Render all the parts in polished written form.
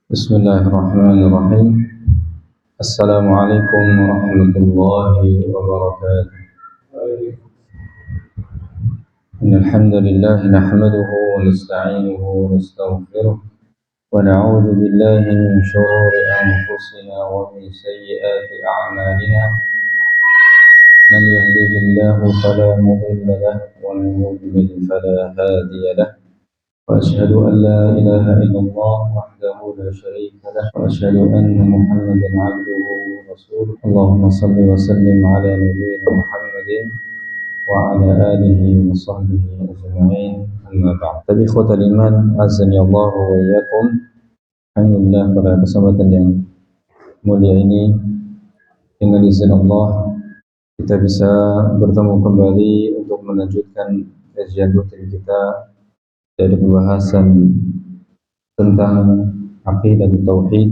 بسم الله الرحمن الرحيم. السلام عليكم ورحمة الله وبركاته. إن الحمد لله نحمده ونستعينه ونستغفره ونعوذ بالله من شرور أنفسنا ومن سيئات أعمالنا. من يهده الله فلا مضل له ومن يضلل فلا هادي له. وأشهد أن لا إله إلا الله وحده لا شريك له وأشهد أن محمدا عبده ورسوله. اللهم صل وسلم على نبينا محمد وعلى آله وصحبه أجمعين. أما بعد. Tapi ikhwatal iman, azani Allah wa iyyakum. Alhamdulillah, pada kesempatan yang mulia ini dengan izin Allah kita bisa bertemu kembali untuk melanjutkan kajian rutin kita dari pembahasan tentang aqidah tauhid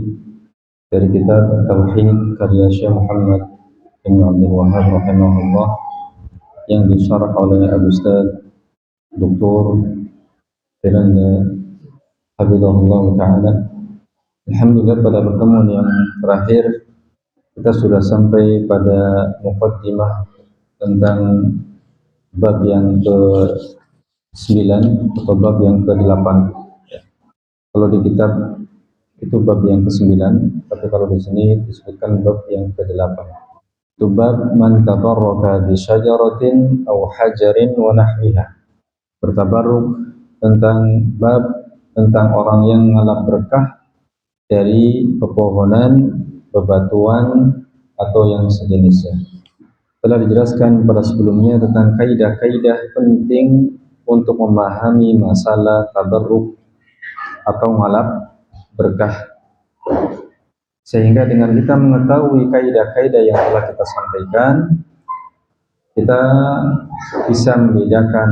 dari kitab Tauhid karya Syekh Muhammad bin Abdul Wahhab rahimahullah yang disyarah oleh Al-Ustaz Dr. Firanda Hafizahullah Ta'ala. Alhamdulillah, pada pertemuan yang terakhir kita sudah sampai pada muqaddimah tentang bab yang ke-9 atau bab yang ke-8. Kalau di kitab itu bab yang ke-9, tapi kalau di sini disebutkan bab yang ke-8. Itu bab man tabarraka bi syajaratin aw hajarin wa nahwiha. Bertabarruk tentang bab tentang orang yang ngalap berkah dari pepohonan, bebatuan atau yang sejenisnya. Telah dijelaskan pada sebelumnya tentang kaidah-kaidah penting untuk memahami masalah tabarruk atau ngalap berkah. Sehingga dengan kita mengetahui kaidah-kaidah yang telah kita sampaikan, kita bisa membedakan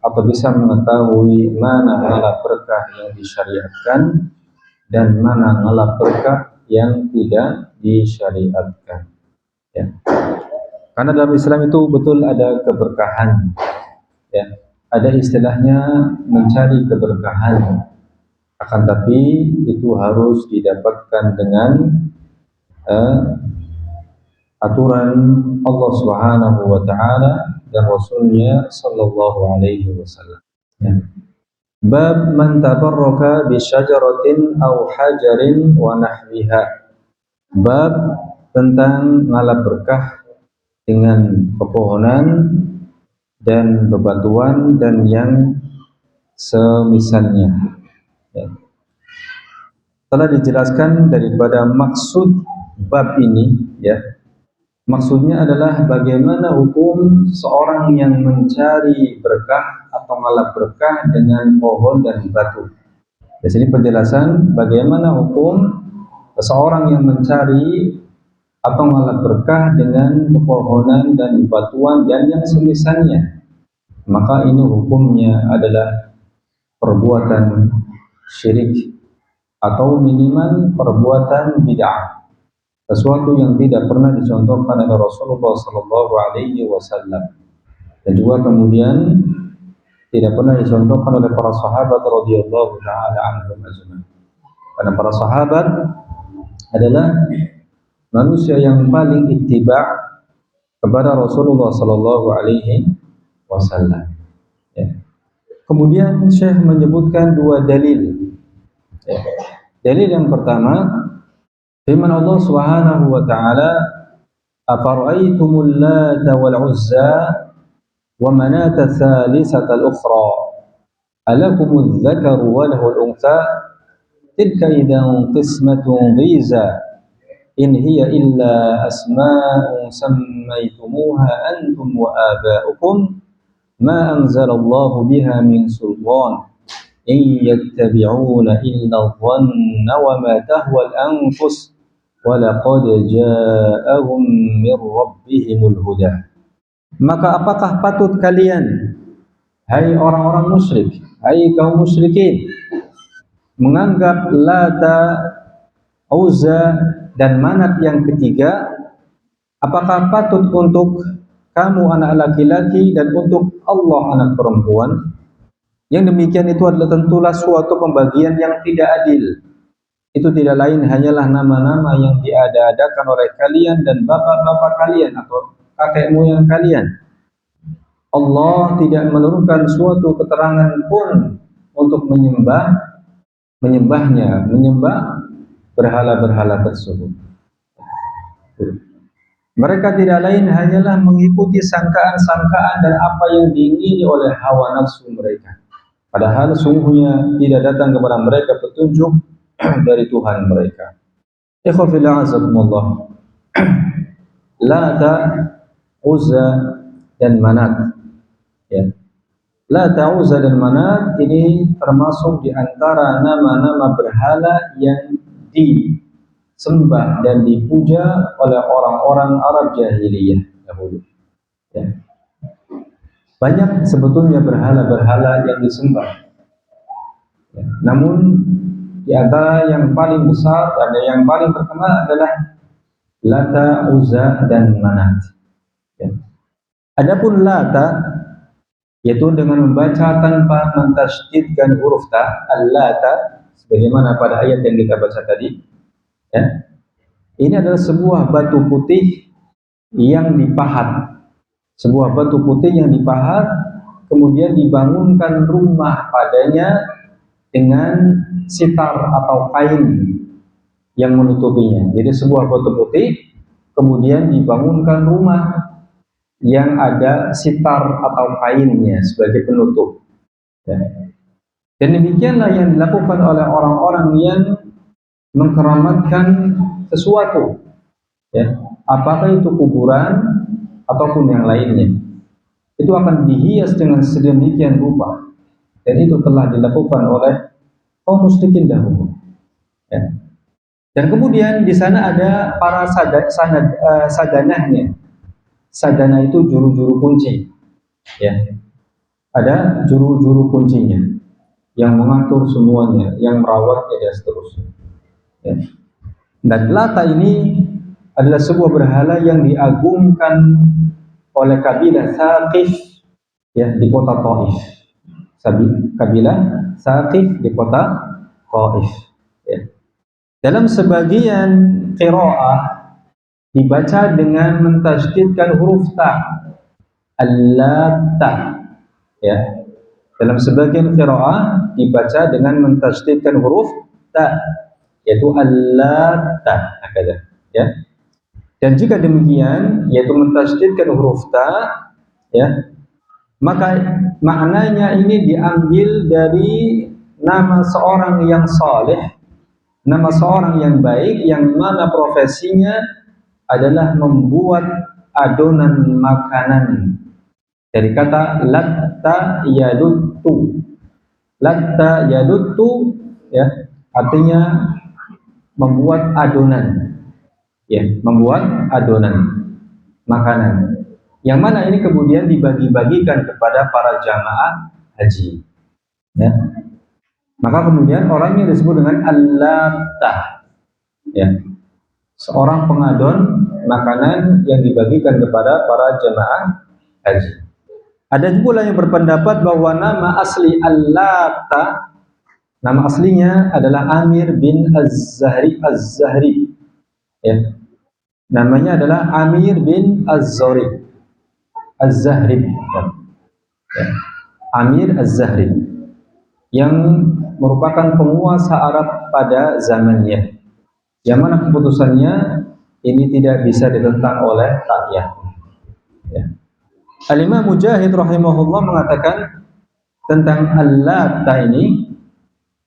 atau bisa mengetahui mana ngalap berkah yang disyariatkan dan mana ngalap berkah yang tidak disyariatkan. Ya. Karena dalam Islam itu betul ada keberkahan. Ya. Ada istilahnya mencari keberkahan. Akan tapi itu harus didapatkan dengan aturan Allah Subhanahu wa taala dan Rasulnya sallallahu alaihi wasallam. Ya. Bab man tabarraka bi syajaratin aw hajarin wa nahwiha. Bab tentang ngalap berkah dengan pepohonan dan bebatuan dan yang semisalnya. Ya. Telah dijelaskan daripada maksud bab ini, ya. Maksudnya adalah bagaimana hukum seorang yang mencari berkah atau ngalap berkah dengan pohon dan batu. Di sini penjelasan bagaimana hukum seseorang yang mencari atau ngalap berkah dengan pepohonan dan batuan dan yang semisalnya. Maka ini hukumnya adalah perbuatan syirik atau minimal perbuatan bid'ah, sesuatu yang tidak pernah dicontohkan oleh Rasulullah sallallahu alaihi wasallam dan juga kemudian tidak pernah dicontohkan oleh para sahabat radhiyallahu taala anhum ajma'in. Karena para sahabat adalah manusia yang paling ittiba' kepada Rasulullah sallallahu alaihi wasallam. Ya. Kemudian Syekh menyebutkan dua dalil. Ya. Dalil yang pertama, firman Allah Subhanahu wa taala, "Afara'aytumul Lata wal Uzza wa Manata tsalisata al-ukhra, alakumudz dzakaru wa lahul untha, tilka idzan qismatun dhiza, in hiya illa asma'un sammaytumuha antum wa aba'ukum ma anzalallahu biha min sultan." In yattabi'una illa dhanna wa ma tahwa al-anfus wa laqad ja'ahum min rabbihimul huda. Maka apakah patut kalian, hai orang-orang musyrik, hai kaum musyrikin, menganggap Lata, Uzza dan Manat yang ketiga? Apakah patut untuk kamu anak laki-laki dan untuk Allah anak perempuan? Yang demikian itu adalah tentulah suatu pembagian yang tidak adil. itu tidak lain hanyalah nama-nama yang diada-adakan oleh kalian dan bapak-bapak kalian atau kakek moyang kalian. Allah tidak menurunkan suatu keterangan pun untuk menyembah berhala-berhala tersebut. Mereka tidak lain hanyalah mengikuti sangkaan-sangkaan dan apa yang diingini oleh hawa nafsu mereka. Padahal sungguhnya tidak datang kepada mereka petunjuk dari Tuhan mereka. Ikhwafillah azakumullah. Lata, Uzza dan Manat. Ya. Lata, Uzza dan Manat ini termasuk di antara nama-nama berhala yang disembah dan dipuja oleh orang-orang Arab jahiliyah dahulu. Ya. Banyak sebetulnya berhala-berhala yang disembah. Ya. Namun di antara yang paling besar dan yang paling terkenal adalah Lata, Uzza dan Manat. Ya. Adapun Lata, yaitu dengan membaca tanpa mentasydidkan huruf ta, Al-Lata, sebagaimana pada ayat yang kita baca tadi. Ya. Ini adalah sebuah batu putih yang dipahat. Sebuah batu putih yang dipahat, kemudian dibangunkan rumah padanya dengan sitar atau kain yang menutupinya. Jadi sebuah batu putih, kemudian dibangunkan rumah yang ada sitar atau kainnya sebagai penutup. Ya. Dan demikianlah yang dilakukan oleh orang-orang yang mengkeramatkan sesuatu. Ya. Apakah itu kuburan ataupun yang lainnya, itu akan dihias dengan sedemikian rupa, dan itu telah dilakukan oleh kaum musyrikin dahulu. Ya. Dan kemudian di sana ada para sadanahnya. Sadana itu juru-juru kunci. Ya. Ada juru-juru kuncinya yang mengatur semuanya, yang merawatnya dan seterusnya. Ya. Dan Lata ini adalah sebuah berhala yang diagungkan oleh kabilah Saqif, ya, di kota Taif. Kabilah Saqif di kota Taif. Ya. Dalam sebagian qiraah dibaca dengan mentasydidkan huruf ta, Al-Lata. Ya. Dalam sebagian qiraah dibaca dengan mentasydidkan huruf ta, yaitu Al-Lata. Ya. Dan jika demikian, yaitu mentasydidkan huruf ta, ya, maka maknanya ini diambil dari nama seorang yang saleh, nama seorang yang baik, yang mana profesinya adalah membuat adonan makanan. Dari kata latta yaluttu. Latta yaluttu, ya, artinya membuat adonan. Ya, membuat adonan makanan, yang mana ini kemudian dibagi-bagikan kepada para jamaah haji. Ya. Maka kemudian orangnya disebut dengan Al-Latah. Ya. Seorang pengadon makanan yang dibagikan kepada para jamaah haji. Ada pula yang berpendapat bahwa nama asli Al-Latah, nama aslinya adalah Amir bin Az-Zahri. Ya. Namanya adalah Amir bin Az-Zahri. Ya. Amir Az-Zahri yang merupakan penguasa Arab pada zamannya, yang mana keputusannya ini tidak bisa ditentang oleh rakyat. Ya. Al-Imam Mujahid rahimahullah mengatakan tentang Al-Lata ini,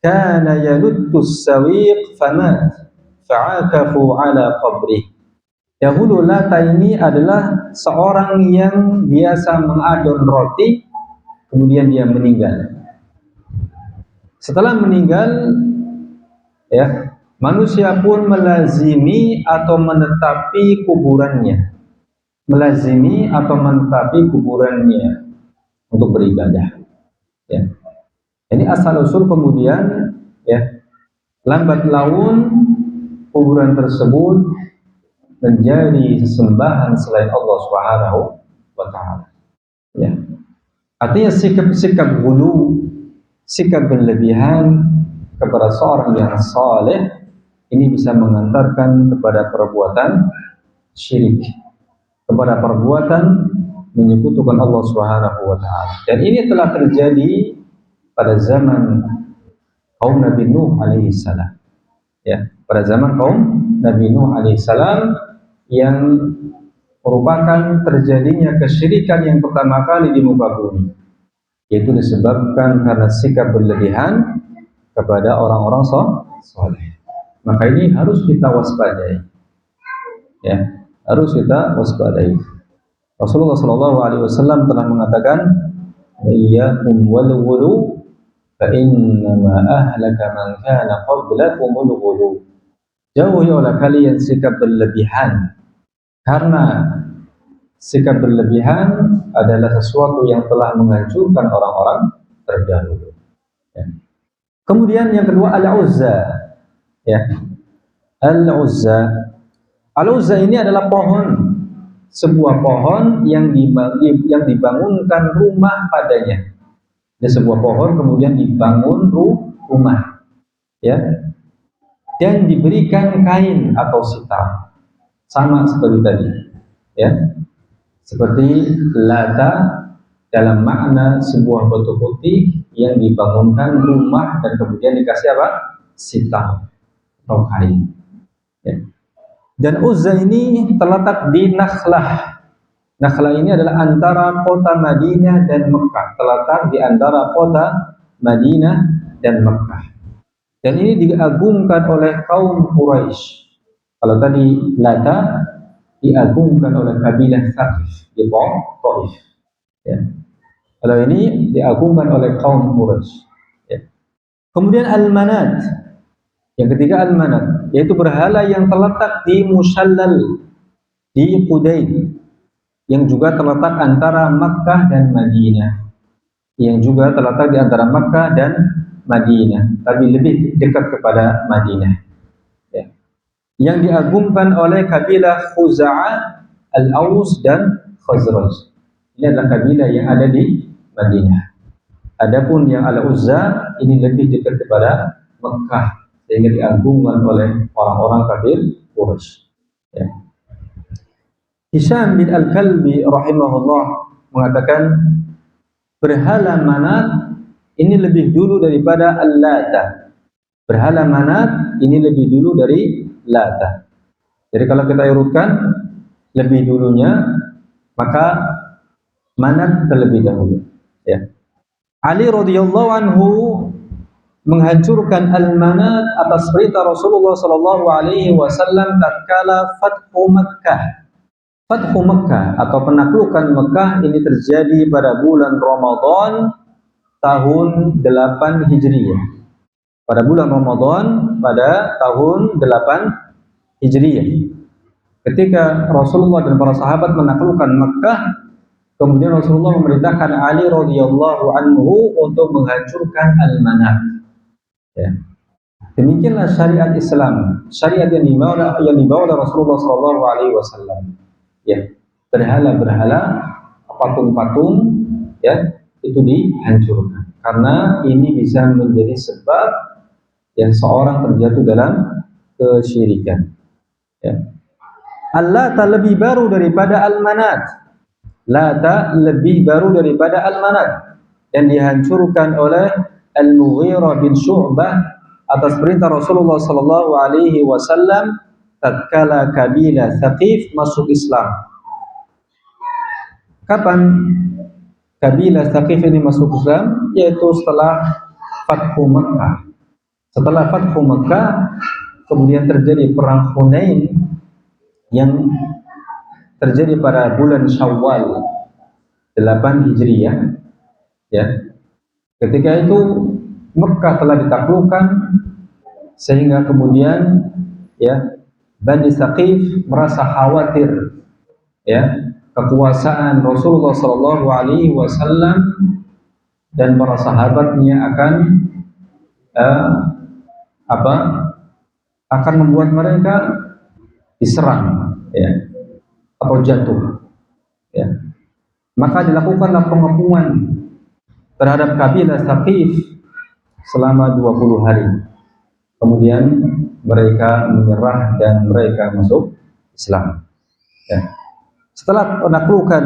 kana yaluttus sawiq famat fa'akafu ala qabrih. Dahulu Lata ini adalah seorang yang biasa mengadon roti, kemudian dia meninggal. Setelah meninggal, ya, manusia pun melazimi atau menetapi kuburannya, untuk beribadah. Ya. Ini asal usul kemudian, ya, lambat laun kuburan tersebut menjadi sesembahan selain Allah Subhanahu wa taala. Ya. Artinya sikap ghulu, sikap berlebihan kepada seorang yang saleh ini bisa mengantarkan kepada perbuatan syirik, kepada perbuatan menyekutukan Allah Subhanahu wa taala. Dan ini telah terjadi pada zaman kaum Nabi Nuh alaihi salam. Ya, pada zaman kaum Nabi Nuh alaihi salam yang merupakan terjadinya kesyirikan yang pertama kali di muka bumi, yaitu disebabkan karena sikap berlebihan kepada orang-orang soleh. Maka ini harus kita waspadai, ya, harus kita waspadai. Rasulullah Shallallahu Alaihi Wasallam telah mengatakan, "Iyyakum wal ghulu, fa innama ahlaka man kana qablakumul ghulu." Jauhi oleh kalian sikap berlebihan, karena sikap berlebihan adalah sesuatu yang telah menghancurkan orang-orang terdahulu. Ya. Kemudian yang kedua, Al-Uzza. Ya. Al-Uzza. Al-Uzza ini adalah pohon, sebuah pohon yang dibangunkan rumah padanya. Ini sebuah pohon kemudian dibangun rumah, ya, dan diberikan kain atau sitar, sama seperti tadi, ya. Seperti Lata dalam makna sebuah batu putih yang dibangunkan rumah dan kemudian dikasih apa? Sitar atau kain. Ya. Dan Uzza ini terletak di Nakhlah. Nakhlah ini adalah antara kota Madinah dan Mekah. Terletak di antara kota Madinah dan Mekah. Dan ini diagungkan oleh kaum Quraisy. Kalau tadi Lata diagungkan oleh kabilah Thaqif di Taif. Ya. Kalau ini diagungkan oleh kaum Quraisy. Ya. Kemudian Al-Manat, yang ketiga Al-Manat, yaitu berhala yang terletak di Musallal di Qudayd, yang juga terletak antara Makkah dan Madinah, yang juga terletak di antara Makkah dan Madinah, tapi lebih dekat kepada Madinah. Ya. Yang diagungkan oleh kabilah Khuza'ah, Al-Aus dan Khazraj. Ini adalah kabilah yang ada di Madinah. Adapun yang Al-Uzza ini lebih dekat kepada Mekah, sehingga diagungkan oleh orang-orang kafir Quraisy. Ya. Hisham bin Al-Kalbi rahimahullah mengatakan, berhala Manat ini lebih dulu daripada Al-Lata. Berhala Manat ini lebih dulu dari Lata. Jadi kalau kita urutkan lebih dulunya, maka Manat terlebih dahulu. Ya. Ali radhiyallahu anhu menghancurkan Al-Manat atas perintah Rasulullah sallallahu alaihi wasallam tatkala Fathu Makkah. Fathu Makkah atau penaklukan Makkah ini terjadi pada bulan Ramadan tahun 8 Hijriyah. Pada bulan Ramadan pada tahun 8 Hijriyah. Ketika Rasulullah dan para sahabat menaklukkan Makkah, kemudian Rasulullah memerintahkan Ali radhiyallahu anhu untuk menghancurkan Al-Manat. Ya. Demikianlah syariat Islam, syariat yang dibawa oleh Rasulullah sallallahu alaihi wasallam. Ya, berhala-berhala, patung-patung, ya, itu dihancurkan. Karena ini bisa menjadi sebab yang seorang terjatuh dalam kesyirikan. Ya. Al-Lata lebih baru daripada Al-Manat. Lata lebih baru daripada Al-Manat dan dihancurkan oleh Al-Mughirah bin Syu'bah atas perintah Rasulullah sallallahu alaihi wasallam tatkala kabilah Thaqif masuk Islam. Kapan kabilah Thaqif ini masuk Islam? Yaitu setelah Fathu Makkah. Setelah Fathu Makkah, kemudian terjadi perang Hunain yang terjadi pada bulan Syawal 8 Hijriyah. Ya. Ketika itu Mekah telah ditaklukkan, sehingga kemudian, ya, Bani Thaqif merasa khawatir, ya, kekuasaan Rasulullah sallallahu alaihi wasallam dan para sahabatnya akan membuat mereka diserang, ya, atau jatuh. Ya. Maka dilakukanlah pengepungan terhadap kabilah Thaqif selama 20 hari. kemudian mereka menyerah dan mereka masuk Islam. Ya. Setelah penaklukan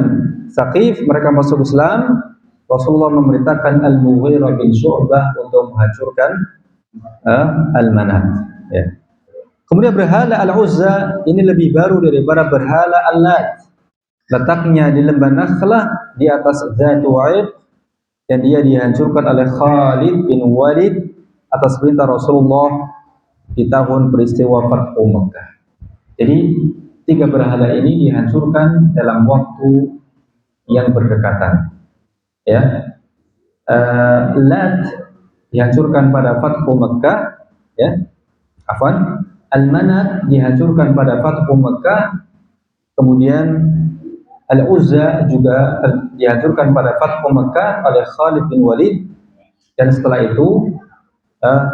Tsaqif, mereka masuk Islam. Rasulullah memerintahkan Al-Mughirah bin Syu'bah untuk menghancurkan Al-Manat. Ya. Kemudian berhala Al-Uzza ini lebih baru daripada berhala Al-Lat. Letaknya di lembah Nakhlah di atas Dzatu Aiq, dan dia dihancurkan oleh Khalid bin Walid atas perintah Rasulullah di tahun peristiwa Fathu Makkah. Jadi 3 berhala ini dihancurkan dalam waktu yang berdekatan. Ya, Lat dihancurkan pada Fathu Makkah. Ya, afwan. Al-Manat dihancurkan pada Fathu Makkah. Kemudian Al-Uzza juga dihancurkan pada Fathu Makkah oleh Khalid bin Walid, dan setelah itu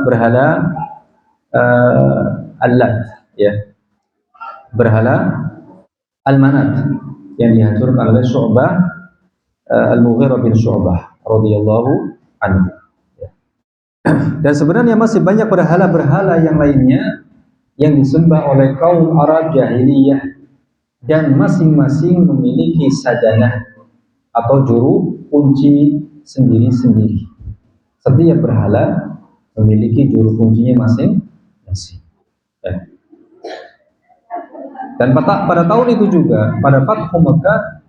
berhala Al-Lat, ya, berhala Al-Manat yang dihancurkan oleh Syu'bah, Al-Mughirah bin Syu'bah radhiyallahu anhu. Ya. Dan sebenarnya masih banyak berhala-berhala yang lainnya yang disembah oleh kaum Arab jahiliyah, dan masing-masing memiliki sajanah atau juru kunci sendiri-sendiri. Setiap berhala memiliki juru kuncinya masing-masing. Ya. Dan pada tahun itu juga, pada Fathu Makkah,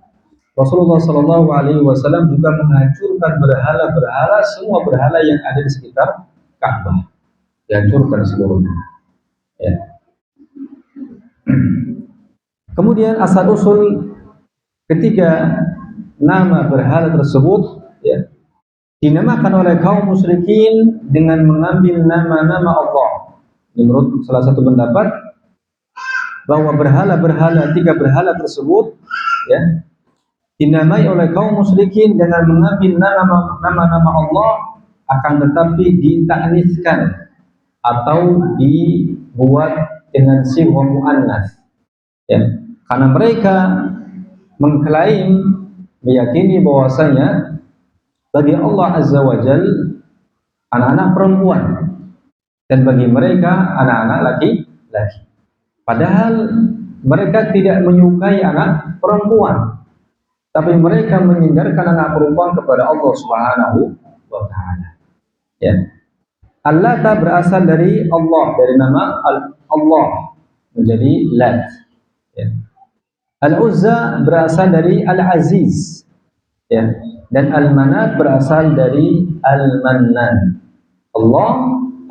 Rasulullah SAW juga menghancurkan berhala-berhala, semua berhala yang ada di sekitar Ka'bah, dihancurkan seluruhnya. Ya. Kemudian asal usul ketiga nama berhala tersebut, ya, dinamakan oleh kaum musyrikin dengan mengambil nama-nama Allah. Menurut salah satu pendapat bahwa berhala-berhala, 3 berhala tersebut, ya, dinamai oleh kaum musyrikin dengan mengambil nama-nama Allah, akan tetapi ditakniskan atau dibuat dengan sighah muannats. Ya. Karena mereka mengklaim, meyakini bahwasanya bagi Allah Azza wa Jal anak-anak perempuan, dan bagi mereka anak-anak laki-laki. Padahal mereka tidak menyukai anak perempuan, tapi mereka menyandarkan anak perempuan kepada Allah Subhanahu wa Ta'ala. Ya. Al-Lata berasal dari Allah, dari nama Allah menjadi Lat. Ya. Al-Uzza berasal dari Al-Aziz, ya, dan Al-Manat berasal dari Al-Mannan. Allah,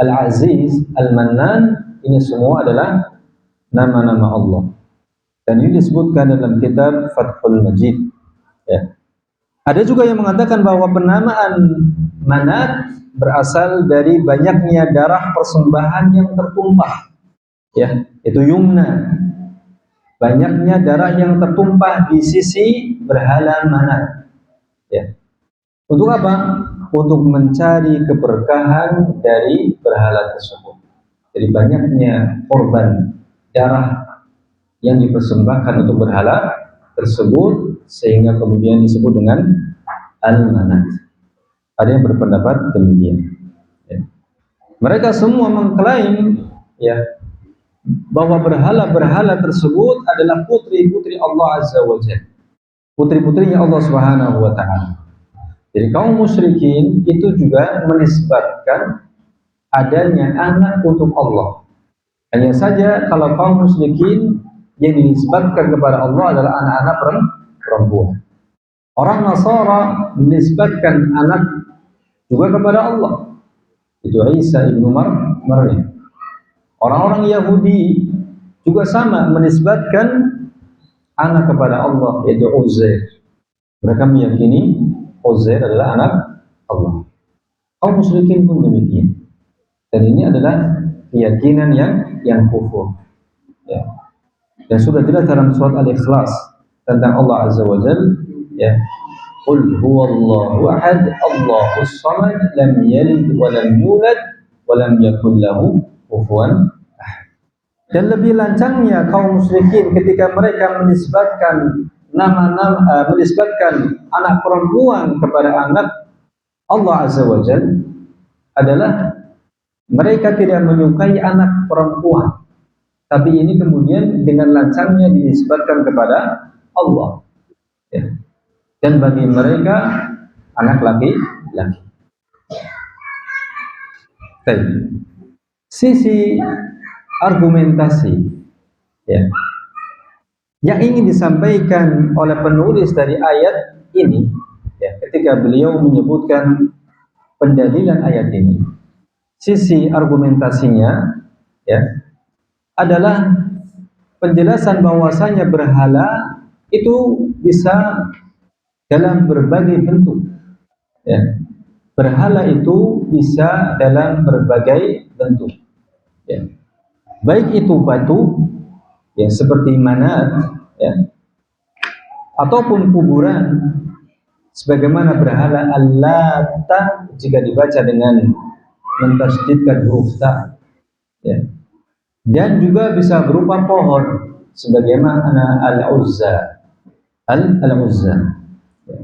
Al-Aziz, Al-Mannan, ini semua adalah nama-nama Allah. Dan ini disebutkan dalam kitab Fathul Majid. Ya. Ada juga yang mengatakan bahwa penamaan Manat berasal dari banyaknya darah persembahan yang tertumpah. Ya, itu Yumna. Banyaknya darah yang tertumpah di sisi berhala Manat. Ya. Untuk apa? Untuk mencari keberkahan dari berhala tersebut. Jadi banyaknya korban darah yang dipersembahkan untuk berhala tersebut, sehingga kemudian disebut dengan Al-Manat. Ada yang berpendapat demikian. Ya. Mereka semua mengklaim, ya, bahwa berhala-berhala tersebut adalah putri-putri Allah Azza wa Jalla, putri-putrinya Allah Subhanahu wa Ta'ala. Jadi kaum musyrikin itu juga menisbatkan adanya anak untuk Allah. Hanya saja kalau kaum musyrikin yang dinisbatkan kepada Allah adalah anak-anak perempuan. Orang Nasara menisbatkan anak juga kepada Allah, itu Isa ibnu Maryam. Orang-orang Yahudi juga sama menisbatkan anak kepada Allah, yaitu Uzair. Mereka meyakini Uzair adalah anak Allah. Kaum musyrikin pun demikian. Dan ini adalah keyakinan yang kufur. Ya. Dan sudah jelas dalam surat Al-Ikhlas tentang Allah Azza wa Jalla, ya. Qul huwallahu ahad, Allahus samad, lam yalid wa lam yulad wa lam yakul lahu kufuwan ahad. Dan lebih lancangnya kaum musyrikin ketika mereka menisbatkan menisbatkan anak perempuan kepada anak Allah Azza wa Jalla adalah Mereka tidak menyukai anak perempuan, tapi ini kemudian dengan lancangnya dinisbatkan kepada Allah. Ya. Dan bagi mereka anak laki-laki. Sisi argumentasi, ya, yang ingin disampaikan oleh penulis dari ayat ini, ya, ketika beliau menyebutkan pendalilan ayat ini, sisi argumentasinya, ya, adalah penjelasan bahwasanya berhala itu bisa dalam berbagai bentuk, ya. Berhala itu bisa dalam berbagai bentuk, ya. Baik itu batu, ya, seperti Manat, ya, ataupun kuburan, sebagaimana berhala Al-Lata jika dibaca dengan mentasydidkan huruf ta, ya. Dan juga bisa berupa pohon, sebagaimana Al-Uzza, Al-Uzza. Ya.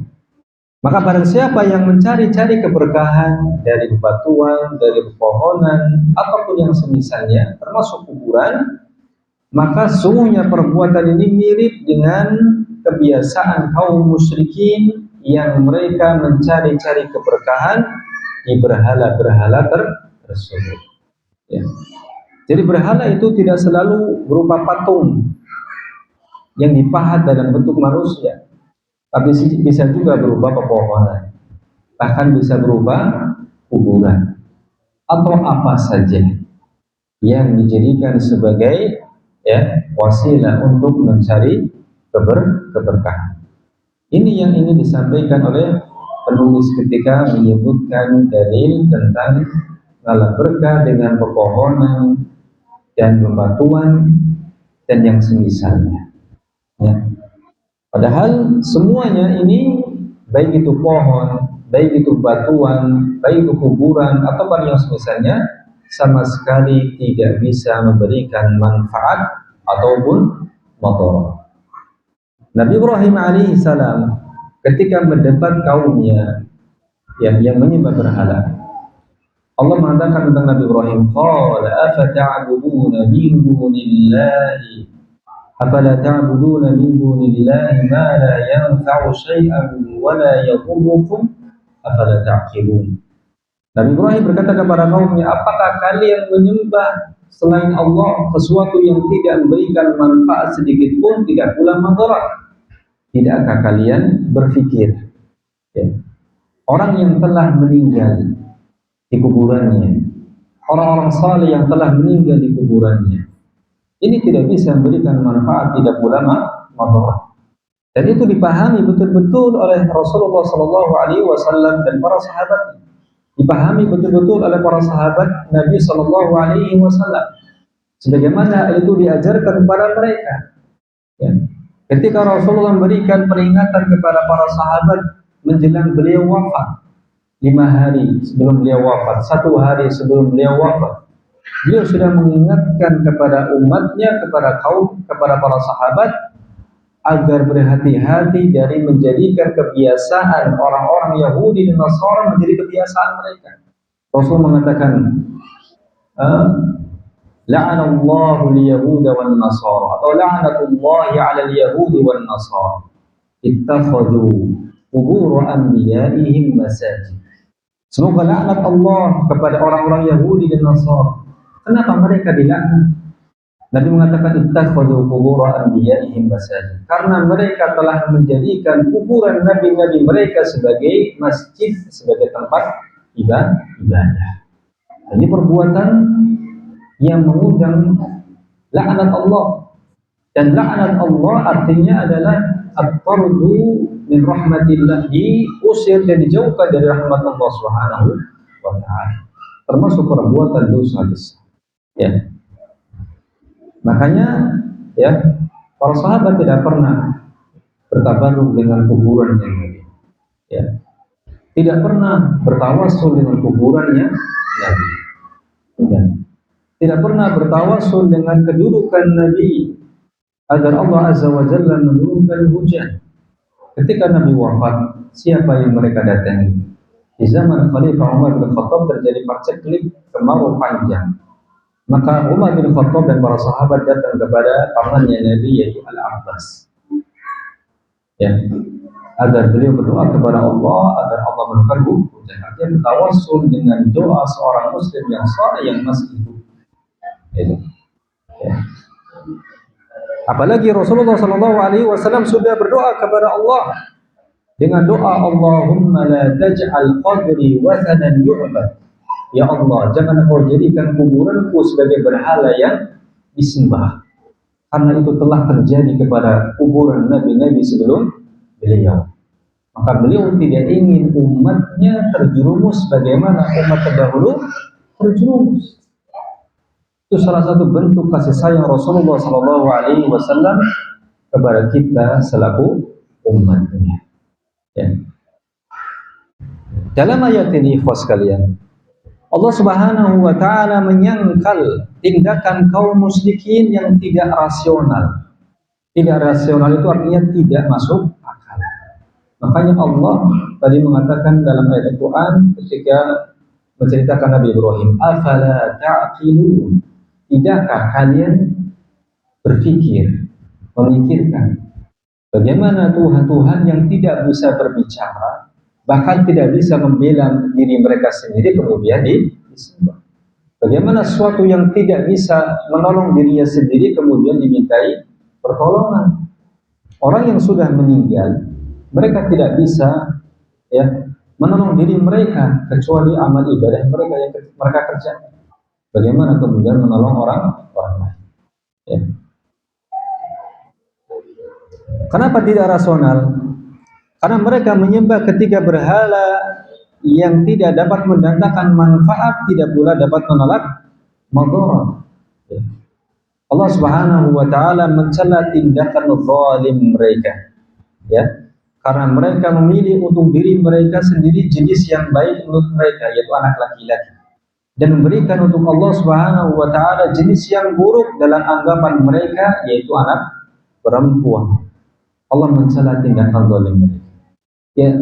Maka barang siapa yang mencari-cari keberkahan dari bebatuan, dari pepohonan, ataupun yang semisalnya, termasuk kuburan, maka sungguhnya perbuatan ini mirip dengan kebiasaan kaum musyrikin yang mereka mencari-cari keberkahan di berhala-berhala tersebut. Ya. Jadi berhala itu tidak selalu berupa patung yang dipahat dalam bentuk manusia, tapi bisa juga berupa pepohonan, bahkan bisa berupa kuburan atau apa saja yang dijadikan sebagai, ya, wasilah untuk mencari keberkahan. Ini yang ingin disampaikan oleh penulis ketika menyebutkan dalil tentang ngalah berkah dengan pepohonan dan bebatuan dan yang semisalnya, ya. Padahal semuanya ini, baik itu pohon, baik itu batuan, baik itu kuburan atau yang semisalnya, sama sekali tidak bisa memberikan manfaat ataupun madarat. Nabi Ibrahim alaihissalam ketika mendebat kaumnya yang menyembah berhala, Allah mengatakan tentang Nabi Ibrahim, qala afata'buduna min dunillahi afala ta'buduna min dunillahi ma la yanfa'u syai'an wa la yadhurrukum afala ta'qilun. Nabi Ibrahim berkata kepada kaumnya, apakah kalian menyembah selain Allah sesuatu yang tidak memberikan manfaat sedikit pun, tidak pula madarat? Tidakkah kalian berpikir, ya, orang yang telah meninggal di kuburannya, orang-orang saleh yang telah meninggal di kuburannya, ini tidak bisa memberikan manfaat, tidak pula madarat. Dan itu dipahami betul-betul oleh Rasulullah SAW dan para sahabat. Dipahami betul-betul oleh para sahabat Nabi SAW, sebagaimana itu diajarkan kepada mereka, ya. Ketika Rasulullah memberikan peringatan kepada para sahabat menjelang beliau wafat, 5 hari sebelum beliau wafat, 1 hari sebelum beliau wafat, beliau sudah mengingatkan kepada umatnya, kepada para sahabat, agar berhati-hati dari menjadikan kebiasaan orang-orang Yahudi dan Nasara menjadi kebiasaan mereka. Rasul mengatakan, la'anallahu al-yahuda wan nasara, atau la'natullahi 'alal yahudi wan nasara ittakhadhu qubur anbiya'ihim masajid. Semoga laknat Allah kepada orang-orang Yahudi dan Nasara. Kenapa mereka dilaknat? Nabi mengatakan ittakhadhu qubur anbiya'ihim masajid, karena mereka telah menjadikan kuburan nabi-nabi mereka sebagai masjid, sebagai tempat ibadah. Ini perbuatan yang mengundang laknat Allah, dan laknat Allah artinya adalah at-tardu min rahmatillah, diusir dan dijauhkan dari rahmat Allah Subhanahu wa ta'ala, termasuk perbuatan dosa besar, ya. Makanya, ya, para sahabat tidak pernah bertabaruk dengan kuburannya Nabi, ya. Tidak pernah bertawasul dengan kuburannya Nabi, ya. Tidak pernah bertawasul dengan kedudukan Nabi agar Allah Azza wa Jalla menurunkan hujan. Ketika Nabi wafat, siapa yang mereka datangi? Di zaman Khalifah Umar bin Khattab terjadi paceklik kemarau panjang. Maka Umar bin Khattab dan para sahabat datang kepada pamannya Nabi yaitu Al-Abbas, ya, agar beliau berdoa kepada Allah agar Allah menukar hujan. Artinya bertawassul dengan doa seorang Muslim yang saleh yang masih hidup. Ya. Apalagi Rasulullah SAW sudah berdoa kepada Allah dengan doa Allahumma la taj'al qabri wathanan yu'bad. Ya Allah, jangan Engkau jadikan kuburanku sebagai berhala yang disembah. Karena itu telah terjadi kepada kuburan nabi-nabi sebelum beliau. Maka beliau tidak ingin umatnya terjerumus bagaimana umat terdahulu terjerumus. Itu salah satu bentuk kasih sayang Rasulullah SAW kepada kita selaku umatnya. Ya. Dalam ayat ini, ikhwas sekalian, Allah Subhanahu wa taala menyangkal tindakan kaum musyrikin yang tidak rasional. Tidak rasional itu artinya tidak masuk akal. Makanya Allah tadi mengatakan dalam ayat Al-Quran ketika menceritakan Nabi Ibrahim, afala ta'qilun, tidakkah kalian berpikir, memikirkan bagaimana Tuhan-Tuhan yang tidak bisa berbicara, bahkan tidak bisa membela diri mereka sendiri kemudian disembah. Bagaimana sesuatu yang tidak bisa menolong dirinya sendiri kemudian dimintai pertolongan. Orang yang sudah meninggal, mereka tidak bisa, ya, menolong diri mereka kecuali amal ibadah mereka yang mereka kerjakan. Bagaimana kemudian menolong orang lain? Ya. Kenapa tidak rasional? Karena mereka menyembah ketiga berhala yang tidak dapat mendatangkan manfaat, tidak pula dapat menolak madarat. Ya. Allah Subhanahu wa taala mencela tindakan zalim mereka. Ya. Karena mereka memilih untuk diri mereka sendiri jenis yang baik menurut mereka, yaitu anak laki-laki, dan memberikan untuk Allah Subhanahu wa taala jenis yang buruk dalam anggapan mereka, yaitu anak perempuan. Allah mencela tindakan zalim mereka. Ya,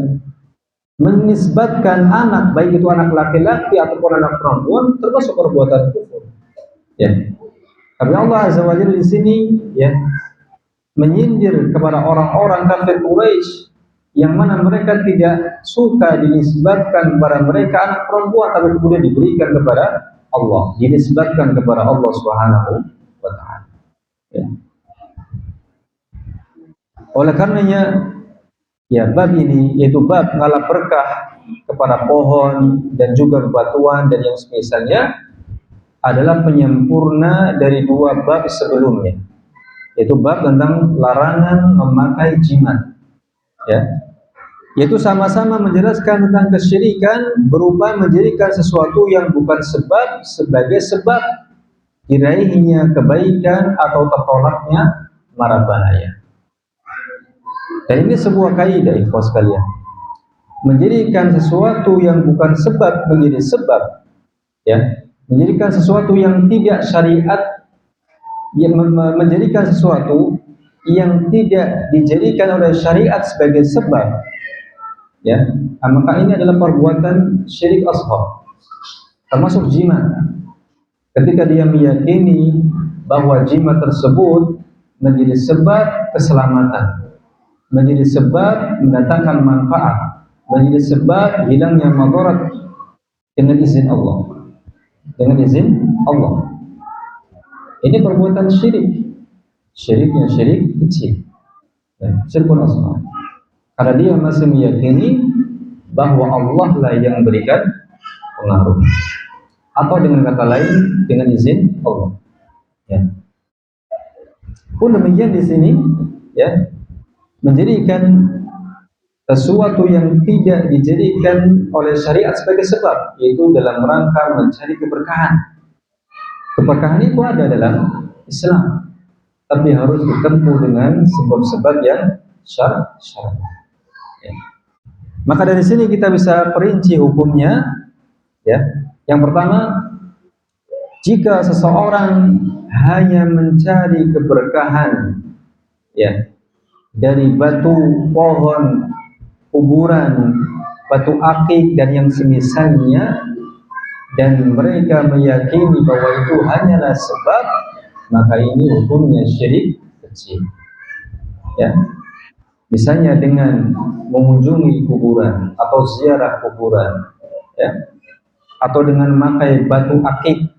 menisbatkan anak, baik itu anak laki-laki ataupun anak perempuan, termasuk perbuatan kufur. Ya. Tapi Allah Azza wa Jalla di sini, ya, menyindir kepada orang-orang kafir Quraisy yang mana mereka tidak suka dinisbatkan kepada mereka anak perempuan, tapi kemudian diberikan kepada Allah, dinisbatkan kepada Allah Subhanahu wa taala. Ya. Oleh karenanya, ya, bab ini yaitu bab ngalap berkah kepada pohon dan juga bebatuan dan yang semisalnya adalah penyempurna dari dua bab sebelumnya, yaitu bab tentang larangan memakai jimat, ya, yaitu sama-sama menjelaskan tentang kesyirikan berupa menjadikan sesuatu yang bukan sebab sebagai sebab diraihnya kebaikan atau tertolaknya mara bahaya. Dan ini sebuah kaidah, ikhwas sekalian. Menjadikan sesuatu yang bukan sebab menjadi sebab, ya, menjadikan sesuatu yang tidak syariat, yang menjadikan sesuatu yang tidak dijadikan oleh syariat sebagai sebab, ya, maka ini adalah perbuatan syirik ashar, termasuk jimat. Ketika dia meyakini bahwa jimat tersebut menjadi sebab keselamatan, menjadi sebab mendatangkan manfaat, menjadi sebab hilangnya madarat dengan izin Allah. Dengan izin Allah. Ini perbuatan syirik. Syiriknya syirik kecil. Syirkun asghar. Karena dia masih meyakini bahwa Allah lah yang memberikan pengaruh. Atau dengan kata lain, dengan izin Allah. Ya. Pun demikian di sini, ya, menjadikan sesuatu yang tidak dijadikan oleh syariat sebagai sebab, yaitu dalam rangka mencari keberkahan. Keberkahan itu ada dalam Islam, tapi harus ditempuh dengan sebab-sebab yang syar'i. Ya. Maka dari sini kita bisa perinci hukumnya. Ya, yang pertama, jika seseorang hanya mencari keberkahan, ya, dari batu, pohon, kuburan, batu akik dan yang semisalnya, dan mereka meyakini bahwa itu hanyalah sebab, maka ini hukumnya syirik kecil. Ya, misalnya dengan mengunjungi kuburan atau ziarah kuburan, ya, atau dengan memakai batu akik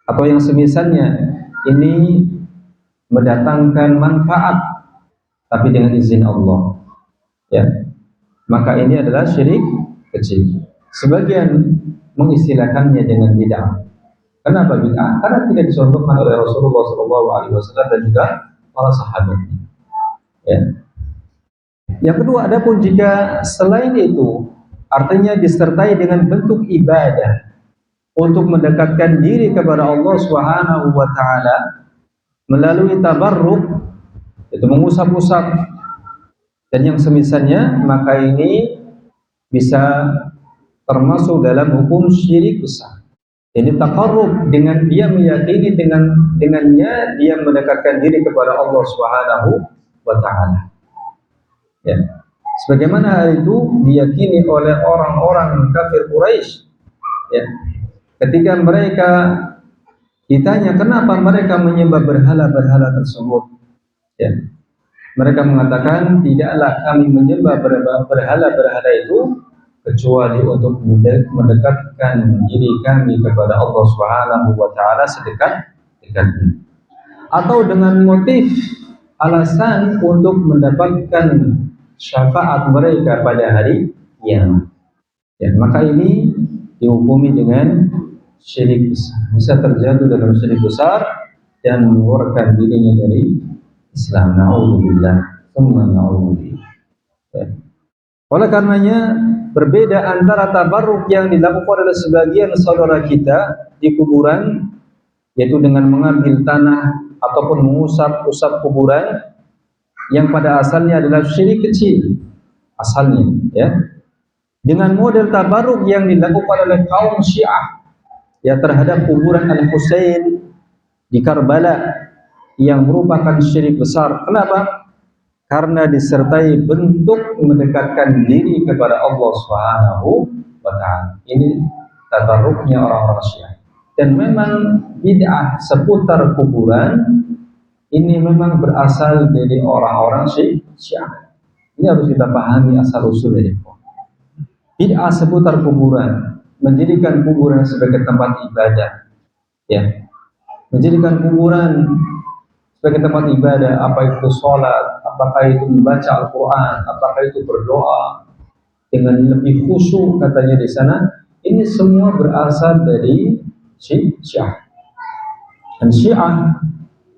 atau yang semisalnya, ini mendatangkan manfaat tapi dengan izin Allah, ya, maka ini adalah syirik kecil. Sebagian mengistilahkannya dengan bid'ah. Kenapa bid'ah? Karena tidak dicontohkan oleh Rasulullah SAW dan juga para sahabatnya. Ya. Yang kedua, adapun jika selain itu, artinya disertai dengan bentuk ibadah untuk mendekatkan diri kepada Allah Subhanahu wa taala melalui tabarruk, itu mengusap-usap dan yang semisalnya, maka ini bisa termasuk dalam hukum syirik besar. Ini taqarrub, dengan dia meyakini dengannya dia mendekatkan diri kepada Allah Subhanahu wa taala. Ya. Sebagaimana hal itu diyakini oleh orang-orang kafir Quraisy. Ya. Ketika mereka ditanya kenapa mereka menyembah berhala-berhala tersebut, ya, mereka mengatakan tidaklah kami menyembah berhala-berhala itu kecuali untuk mendekatkan diri kami kepada Allah Subhanahu wa taala sedekat-dekatnya, atau dengan motif alasan untuk mendapatkan syafaat mereka pada hari kiamat. Ya, maka ini dihukumi dengan syirik besar, bisa terjatuh dalam syirik besar dan mengeluarkan dirinya dari Islam. Na'udzubillah, tsumma na'udzubillah. Ya. Oleh karenanya berbeda antara tabarruk yang dilakukan oleh sebagian saudara kita di kuburan, yaitu dengan mengambil tanah ataupun mengusap-usap kuburan, yang pada asalnya adalah syirik kecil asalnya, ya, dengan model tabarruk yang dilakukan oleh kaum Syiah, ya, terhadap kuburan Al-Husain di Karbala, yang merupakan syirik besar. Kenapa? Karena disertai bentuk mendekatkan diri kepada Allah Subhanahu wa taala. Ini tabarruknya orang-orang Syiah. Dan memang bid'ah seputar kuburan ini memang berasal dari orang-orang Syiah. Ini harus kita pahami asal usulnya. Bid'ah seputar kuburan, menjadikan kuburan sebagai tempat ibadah, ya, menjadikan kuburan sebagai tempat ibadah, apa itu sholat, apakah itu membaca Al-Quran, apakah itu berdoa dengan lebih khusyuk katanya di sana. Ini semua berasal dari Syiah. Dan Syiah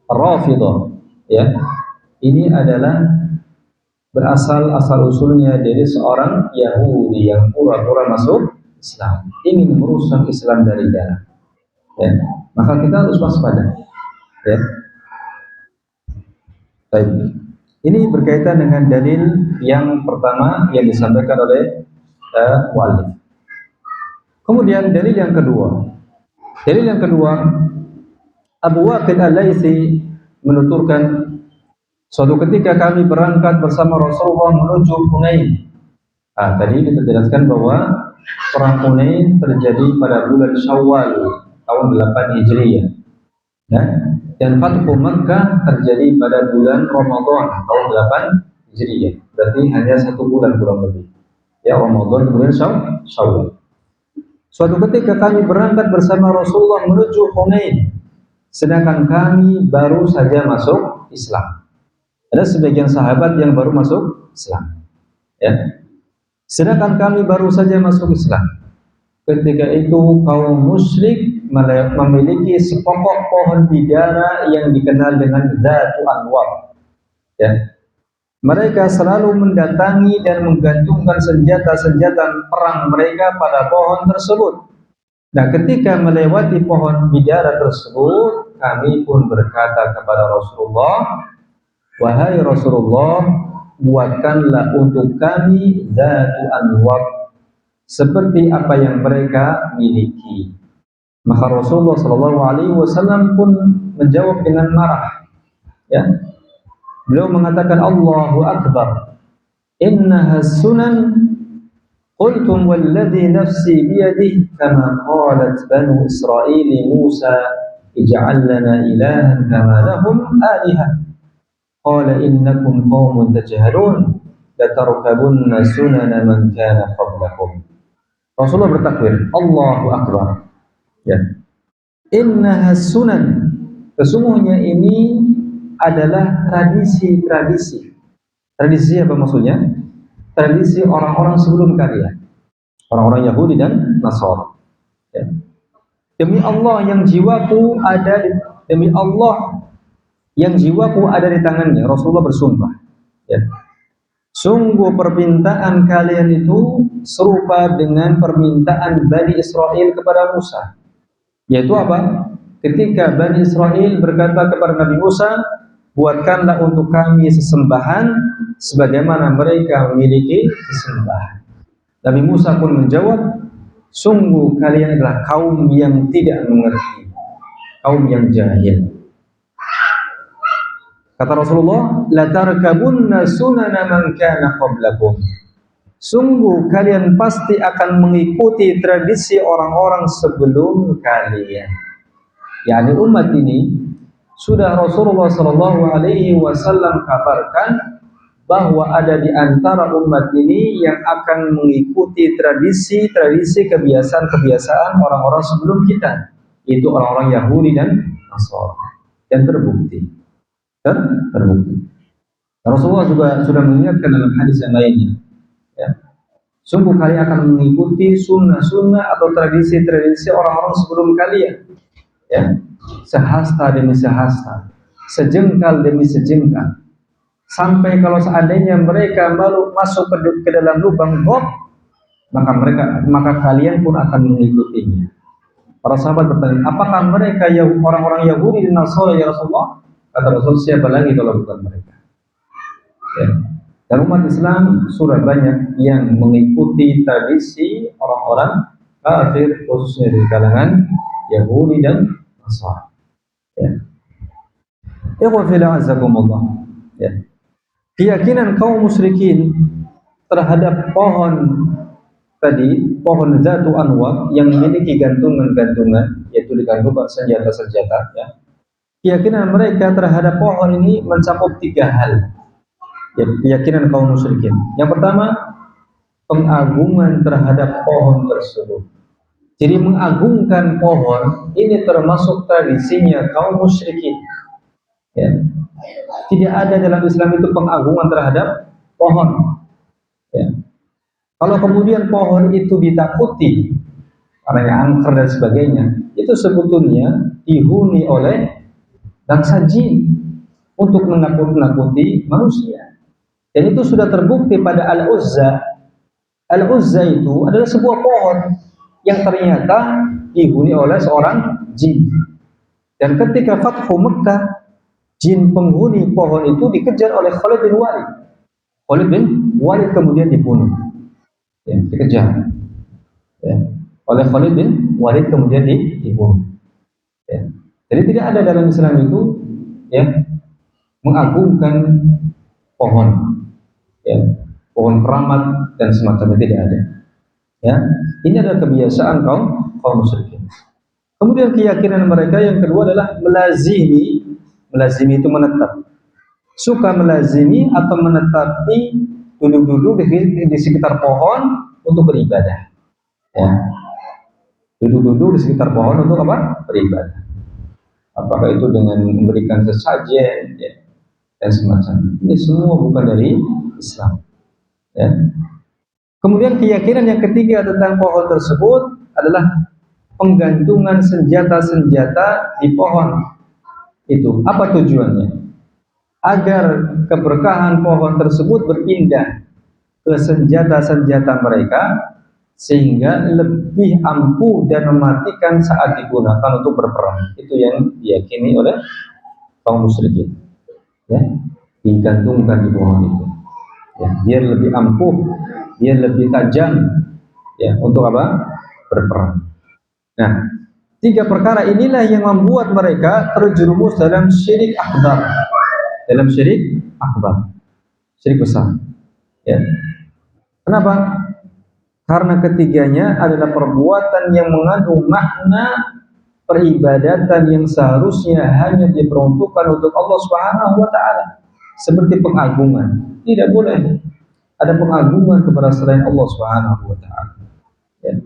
Rafidah, ya, ini adalah berasal asal usulnya dari seorang Yahudi yang pura-pura masuk Islam, ingin merusak Islam dari dalam. Ya, maka kita harus waspada. Ya. Baik. Ini berkaitan dengan dalil yang pertama yang disampaikan oleh muallif. Kemudian dalil yang kedua. Dalil yang kedua, Abu Waqid Al-Laitsi menuturkan, suatu ketika kami berangkat bersama Rasulullah menuju Hunain. Tadi kita jelaskan bahwa perang Hunain terjadi pada bulan Syawal tahun 8 Hijriah. Ya. Dan Fathu Makkah terjadi pada bulan Ramadan tahun 8 Hijriah. Berarti hanya 1 bulan kurang lebih. Ya, Ramadan kemudian Syawal. Suatu ketika kami berangkat bersama Rasulullah menuju Hunain, sedangkan kami baru saja masuk Islam. Ada sebagian sahabat yang baru masuk Islam, ya. Sedangkan kami baru saja masuk Islam. Ketika itu kaum musyrik memiliki sepokok pohon bidara yang dikenal dengan Zatu Anwar, ya. Mereka selalu mendatangi dan menggantungkan senjata-senjata perang mereka pada pohon tersebut. Nah, ketika melewati pohon bidara tersebut, kami pun berkata kepada Rasulullah, wahai Rasulullah, buatkanlah untuk kami Zatu Anwar seperti apa yang mereka miliki. Maka Rasulullah SAW pun menjawab dengan marah, ya. Beliau mengatakan, Allahu Akbar, innaha sunan Qultum walladhi nafsi biyadihi kama qalat banu Israil Musa ij'al lana ilahan kama lahum alihah. Qala innakum qaumun tajhalun latarkabunna sunana man kana qablakum. Rasulullah bertakbir, Allahu Akbar. Ya. Innaha sunan. Sesungguhnya ini adalah tradisi-tradisi. Tradisi apa maksudnya? Tradisi orang-orang sebelum kalian. Orang-orang Yahudi dan Nasara. Ya. Demi Allah yang jiwaku ada di, demi Allah yang jiwaku ada di tangannya, Rasulullah bersumpah. Ya. Sungguh permintaan kalian itu serupa dengan permintaan Bani Israel kepada Musa. Yaitu apa? Ketika Bani Israel berkata kepada Nabi Musa, buatkanlah untuk kami sesembahan sebagaimana mereka memiliki sesembahan. Nabi Musa pun menjawab, sungguh kalian adalah kaum yang tidak mengerti, kaum yang jahil. Kata Rasulullah, la tarkabunna sunana man kana qablakum. Sungguh kalian pasti akan mengikuti tradisi orang-orang sebelum kalian. yakni umat ini sudah Rasulullah sallallahu alaihi wasallam kabarkan bahwa ada di antara umat ini yang akan mengikuti tradisi-tradisi kebiasaan-kebiasaan orang-orang sebelum kita, itu orang-orang Yahudi dan Nasrani. Dan terbukti. Rasulullah juga sudah mengingatkan dalam hadis yang lainnya, ya, sungguh kalian akan mengikuti sunnah-sunnah atau tradisi-tradisi orang-orang sebelum kalian, ya, sehasta demi sehasta, sejengkal demi sejengkal, sampai kalau seandainya mereka baru masuk ke dalam lubang bom, maka kalian pun akan mengikutinya. Para sahabat bertanya, apakah mereka orang-orang Yahudi dan Nasrani ya Rasulullah? Kata Rasul, siapa lagi kalau bukan mereka? Ya. Dan umat Islam sudah banyak yang mengikuti tradisi orang-orang kafir, khususnya di kalangan Yahudi dan Nasrani. Ya. Ikhwan fillah azakumullah. Ya. Keyakinan kaum musyrikin terhadap pohon tadi, pohon Zatu Anwar yang memiliki gantungan-gantungan, yaitu digantungkan senjata-senjata, ya. Keyakinan mereka terhadap pohon ini mencakup 3 hal. Ya, keyakinan kaum musyrikin. Yang pertama, pengagungan terhadap pohon tersebut. Jadi mengagungkan pohon ini termasuk tradisinya kaum musyrikin. Ya. Tidak ada dalam Islam itu pengagungan terhadap pohon. Ya. Kalau kemudian pohon itu ditakuti karena angker dan sebagainya, itu sebetulnya dihuni oleh bangsa jin untuk menakut-nakuti manusia. Dan itu sudah terbukti pada Al-Uzza. Al-Uzza itu adalah sebuah pohon yang ternyata dihuni oleh seorang jin. Dan ketika Fathu Mekah, jin penghuni pohon itu dikejar oleh Khalid bin Walid. Khalid bin Walid kemudian dibunuh. Ya, dikejar. Ya, oleh Khalid bin Walid kemudian dibunuh. Ya. Jadi tidak ada dalam Islam itu, ya, mengagungkan pohon, ya, pohon keramat dan semacamnya, tidak ada. Ya, ini adalah kebiasaan kaum musyrikin. Kemudian keyakinan mereka yang kedua adalah melazimi itu menetap, suka melazimi atau menetapi duduk-duduk di sekitar pohon untuk beribadah. Ya, duduk-duduk di sekitar pohon untuk apa? Beribadah. Apakah itu dengan memberikan sesajen, ya, dan semacamnya. Ini semua bukan dari Islam. Ya. Kemudian keyakinan yang ketiga tentang pohon tersebut adalah penggantungan senjata-senjata di pohon itu. Apa tujuannya? Agar keberkahan pohon tersebut berpindah ke senjata-senjata mereka, sehingga lebih ampuh dan mematikan saat digunakan untuk berperang. Itu yang diyakini oleh kaum musyrikin. Ya, digantungkan di pohon itu. Ya, biar lebih ampuh, biar lebih tajam, ya, untuk apa? Berperang. Nah, 3 perkara inilah yang membuat mereka terjerumus dalam syirik akbar. Dalam syirik akbar. Syirik besar. Ya. Kenapa? Karena ketiganya adalah perbuatan yang mengandung makna peribadatan yang seharusnya hanya diperuntukkan untuk Allah Subhanahu wa taala. Seperti pengagungan, tidak boleh ada pengagungan kepada selain Allah Subhanahu wa taala. Ya.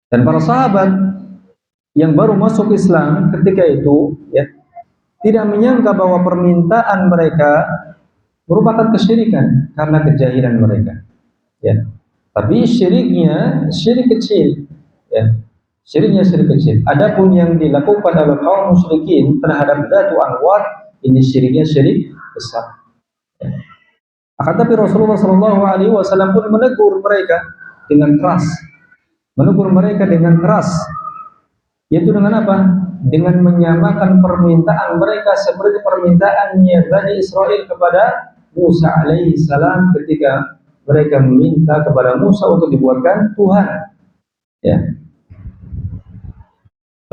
Dan para sahabat yang baru masuk Islam ketika itu, ya, tidak menyangka bahwa permintaan mereka merupakan kesyirikan karena kejahilan mereka. Ya. Tapi syiriknya syirik kecil, ya. Syiriknya syirik kecil. Adapun yang dilakukan oleh kaum musyrikin terhadap Dzatu Anwat, ini syiriknya syirik besar. Ya. Akan tapi Rasulullah Shallallahu Alaihi Wasallam pun menegur mereka dengan keras, yaitu dengan apa? Dengan menyamakan permintaan mereka seperti permintaannya Bani Israel kepada Musa alaihi salam ketika mereka meminta kepada Musa untuk dibuatkan Tuhan. Ya.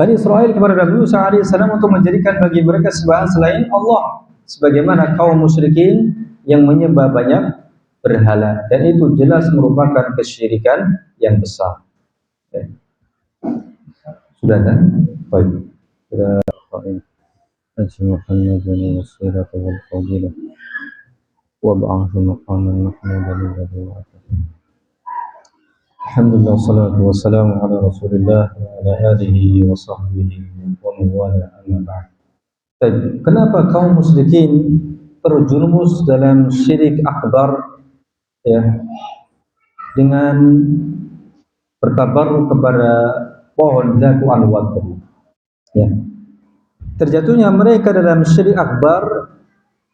Bani Israel kepada Nabi Musa alaihi salam untuk menjadikan bagi mereka sembahan selain Allah, sebagaimana kaum musyrikin yang menyembah banyak berhala, dan itu jelas merupakan kesyirikan yang besar. Ya. Sudah kan? Baik. Sudah. Muhammadan wasirata wal fadilah wa ba'athu maqaman mahmudan alladhi wa'atahu. Alhamdulillah, salatu wassalamu ala Rasulillah wa ala alihi wa sahbihi wa man wala, amma ba'd. Kenapa kaum musyrikin terjerumus dalam syirik akbar, ya, dengan bertabarruk kepada pohon Dzatu Anwat tadi? Ya. Terjatuhnya mereka dalam syirik akbar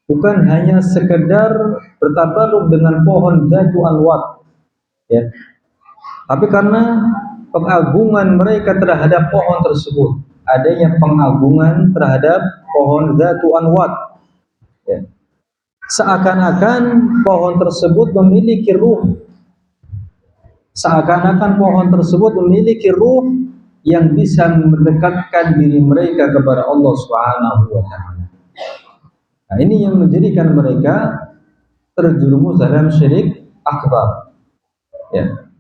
bukan hanya sekedar bertabarruk dengan pohon Dzatu Anwat, ya, tapi karena pengagungan mereka terhadap pohon tersebut. Adanya pengagungan terhadap pohon Dzatu Anwat, ya. Seakan-akan pohon tersebut memiliki ruh, yang bisa mendekatkan diri mereka kepada Allah Subhanahu wa taala. Nah, ini yang menjadikan mereka terjerumus dalam syirik akbar. Ya.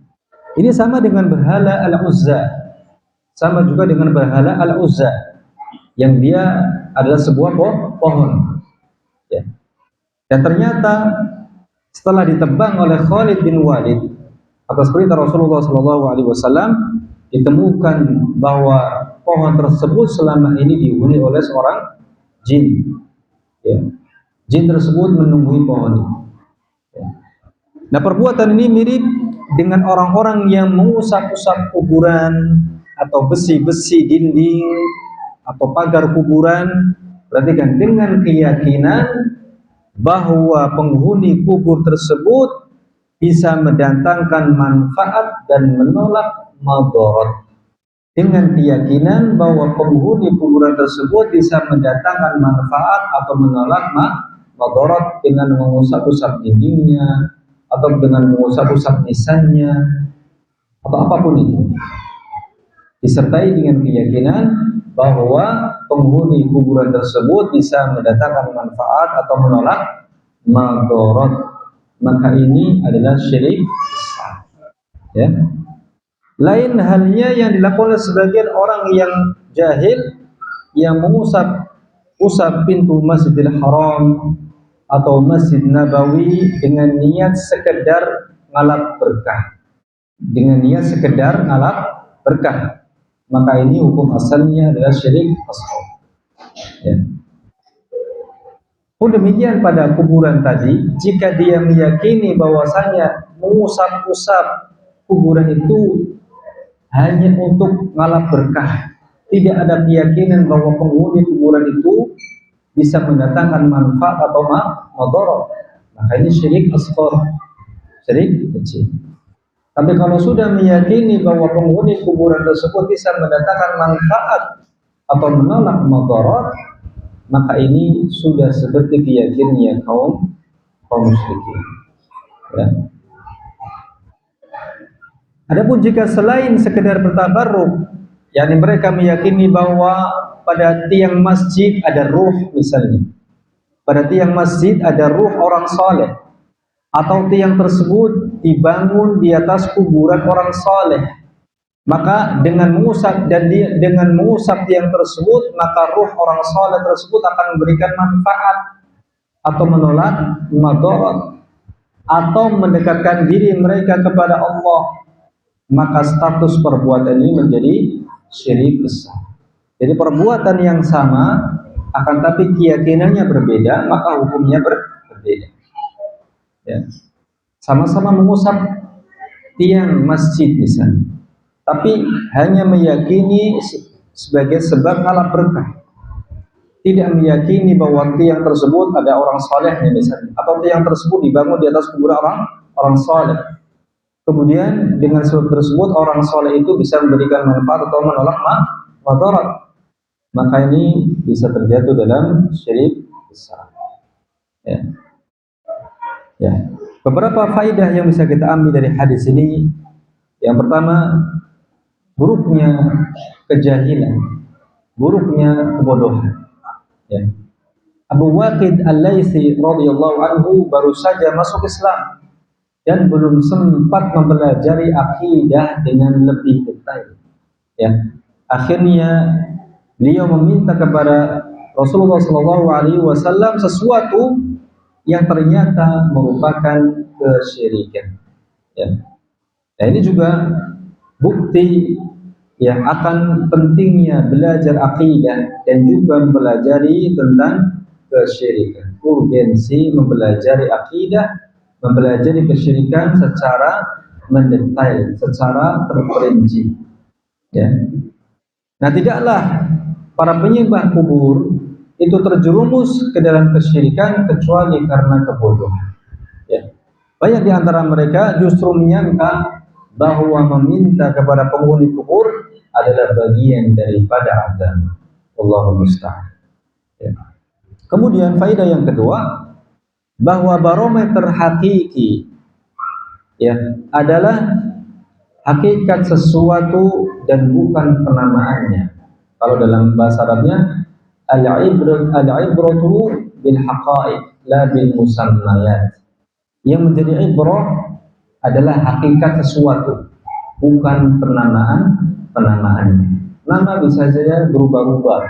Ini sama dengan berhala Al-Uzza. Sama juga dengan berhala Al-Uzza, yang dia adalah sebuah pohon. Ya. Dan ternyata setelah ditebang oleh Khalid bin Walid atas perintah Rasulullah SAW, ditemukan bahwa pohon tersebut selama ini dihuni oleh seorang jin. Ya. Jin tersebut menunggu pohon ini. Ya. Nah, perbuatan ini mirip dengan orang-orang yang mengusap-usap kuburan atau besi-besi dinding atau pagar kuburan. Perhatikan, dengan keyakinan bahwa penghuni kubur tersebut bisa mendatangkan manfaat dan menolak madarat. Dengan keyakinan bahwa penghuni kuburan tersebut bisa mendatangkan manfaat atau menolak madarat dengan mengusap-usap dindingnya atau dengan mengusap-usap nisannya atau apapun itu, disertai dengan keyakinan bahwa penghuni kuburan tersebut bisa mendatangkan manfaat atau menolak madarat. Maka ini adalah syirik besar. Ya. Lain halnya yang dilakukan oleh sebagian orang yang jahil, yang mengusap pintu Masjidil Haram atau Masjid Nabawi dengan niat sekedar ngalap berkah. Maka ini hukum asalnya adalah syirik asghar. Ya. Pun demikian pada kuburan tadi, jika dia meyakini bahwasanya mengusap-usap kuburan itu hanya untuk ngalap berkah, tidak ada keyakinan bahwa penghuni kuburan itu bisa mendatangkan manfaat atau madarat, maka ini syirik asghar, syirik kecil. Tapi kalau sudah meyakini bahwa penghuni kuburan tersebut bisa mendatangkan manfaat atau menolak madarat, maka ini sudah seperti keyakinannya kaum musyrikin. Ya. Adapun jika selain sekedar bertabarruk, yakni mereka meyakini bahwa pada tiang masjid ada ruh misalnya, pada tiang masjid ada ruh orang saleh, atau tiang tersebut dibangun di atas kuburan orang saleh, maka dengan mengusap dengan mengusap tiang tersebut, maka ruh orang saleh tersebut akan memberikan manfaat atau menolak madarat atau mendekatkan diri mereka kepada Allah. Maka status perbuatan ini menjadi syirik besar. Jadi perbuatan yang sama, akan tapi keyakinannya berbeda, maka hukumnya berbeda. Ya. Sama-sama mengusap tiang masjid misalnya, tapi hanya meyakini sebagai sebab alat berkah, tidak meyakini bahwa tiang tersebut ada orang salehnya misalnya, atau tiang tersebut dibangun di atas kuburan orang saleh. Kemudian dengan sebab tersebut orang saleh itu bisa memberikan manfaat atau menolak madarat, maka ini bisa terjatuh dalam syirik besar. Ya. Ya. Beberapa faedah yang bisa kita ambil dari hadis ini. Yang pertama, buruknya kejahilan, buruknya kebodohan. Ya. Abu Waqid Al-Laitsi radhiyallahu anhu baru saja masuk Islam dan belum sempat mempelajari akidah dengan lebih detail. Ya. Akhirnya beliau meminta kepada Rasulullah SAW sesuatu yang ternyata merupakan kesyirikan. Ya. Nah, ini juga bukti yang akan pentingnya belajar akidah dan juga mempelajari tentang kesyirikan. Urgensi mempelajari akidah, mempelajari kesyirikan secara mendetail, secara terperinci. Ya. Nah, tidaklah para penyembah kubur itu terjerumus ke dalam kesyirikan kecuali karena kebodohan. Ya. Banyak di antara mereka justru menyangka bahwa meminta kepada penghuni kubur adalah bagian daripada agama. Allahumma musta'an. Ya. Kemudian faedah yang kedua, bahwa barometer hakiki ya adalah hakikat sesuatu dan bukan penamaannya. Kalau dalam bahasa Arabnya al-ibratu bil haqa'iq la bil musammayat. Yang menjadi ibrah adalah hakikat sesuatu, bukan penamaannya. Nama bisa saja berubah-ubah.